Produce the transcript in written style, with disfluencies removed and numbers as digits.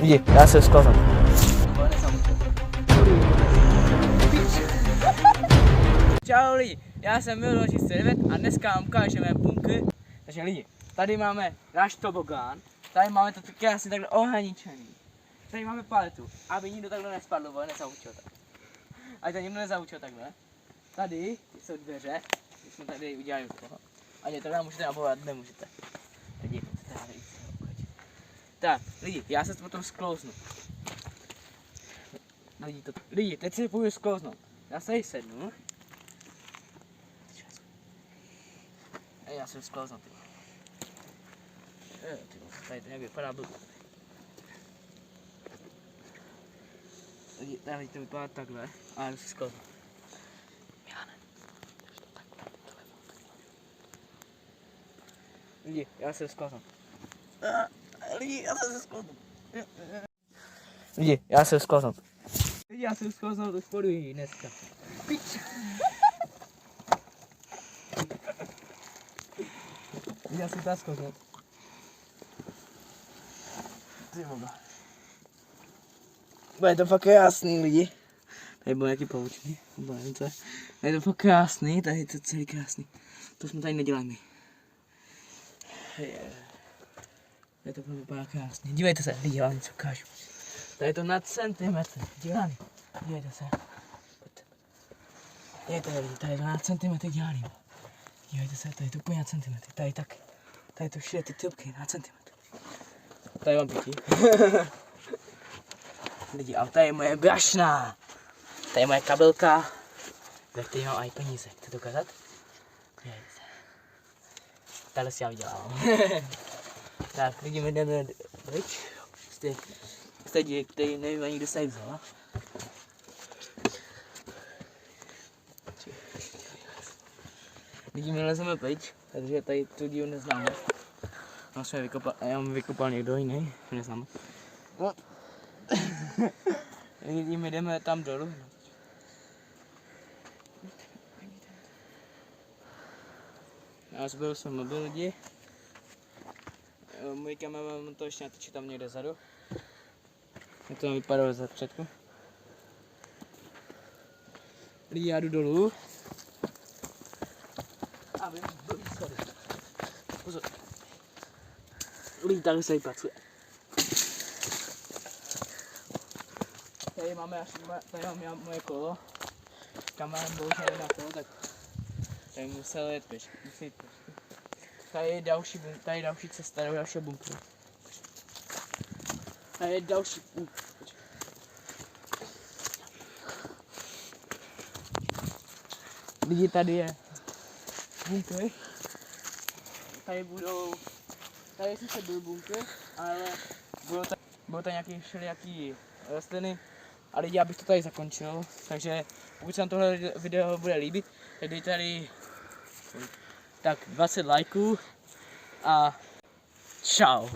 Lidi, já se zkazám. Čau lidi, já jsem Miloš 9 a dneska vám ukážeme bunkry. Takže lidi, tady máme náš tobogán, tady máme to krásně takhle ohraničený. Tady máme paletu, aby nikdo takhle nespadl, bo nezaučil tak. Ať to nikdo nezaučil takhle. Tady jsou dveře, my jsme tady udělali toho. A je takhle můžete nabovat, nemůžete. Tak, lidi, já se potom sklouznu. Lidi, teď si půjdu sklouznout. Já se jí sednu. A já se sklouznu. Tady to nějak vypadá blbě. Lidi, tady to vypadá takhle. A já se sklouznu. Lidi, já se sklouznu. Lidi, já se sklouznu. Lidi, já se sklouznu. Lidi, já jsem sklouznout do spodu dneska. Pič. Lidi, já jsem tady sklouznout. Ty boga. Bude to fakt krásný, lidi. Tady bylo nějaký poučný. Tady je to fakt krásný, tady je to celý krásný. To jsme tady nedělali my. Tady to vypadá krásně. Dívejte se, lidi, já vám něco ukážu. Tady je to na centimetr, dělaný. Dívejte se. Dívejte lidi, tady je to na centimetr dělaný. Dívejte se, tady je to úplně na centimetr. Tady tak. Tady to všude ty trubky na centimetr. Tady mám pití. Lidi, a tady je moje brašna. Tady je moje kabelka, ve které mám i peníze. Chcete to ukázat? Dívejte se. Tady si já vydělám. Tak, vidíme, jdeme pryč. Jste díky, který nevím ani, kdo se jich vzal. Vidíme, lezeme pryč, takže tady tu dílu neznáme. Já mám vykopal někdo jiný, neznáme. No. Vidíme, jdeme tam dolů. Já zbyl jsem mobil lidi. Můj kameraman to ještě natočí tam někde zadu. Jak to vypadalo ze předku. Lidi, já jdu dolů. A vím, blbý schody. Pozor. Lidi, tady se jí pracuje. Tady máme moje kolo. Kameraman bohužel na kolo, tak tady musel jet pěšky. Tady je další cesta do dalšího bunkru. Tady je další Lidi, tady je bunkry. Tady sice byl bunkr, ale budou tady nějaký všelijaký rostliny. A lidi, abych to tady zakončil, takže pokud se vám tohle video bude líbit, tak dejte tady tak 20 lajků a čau.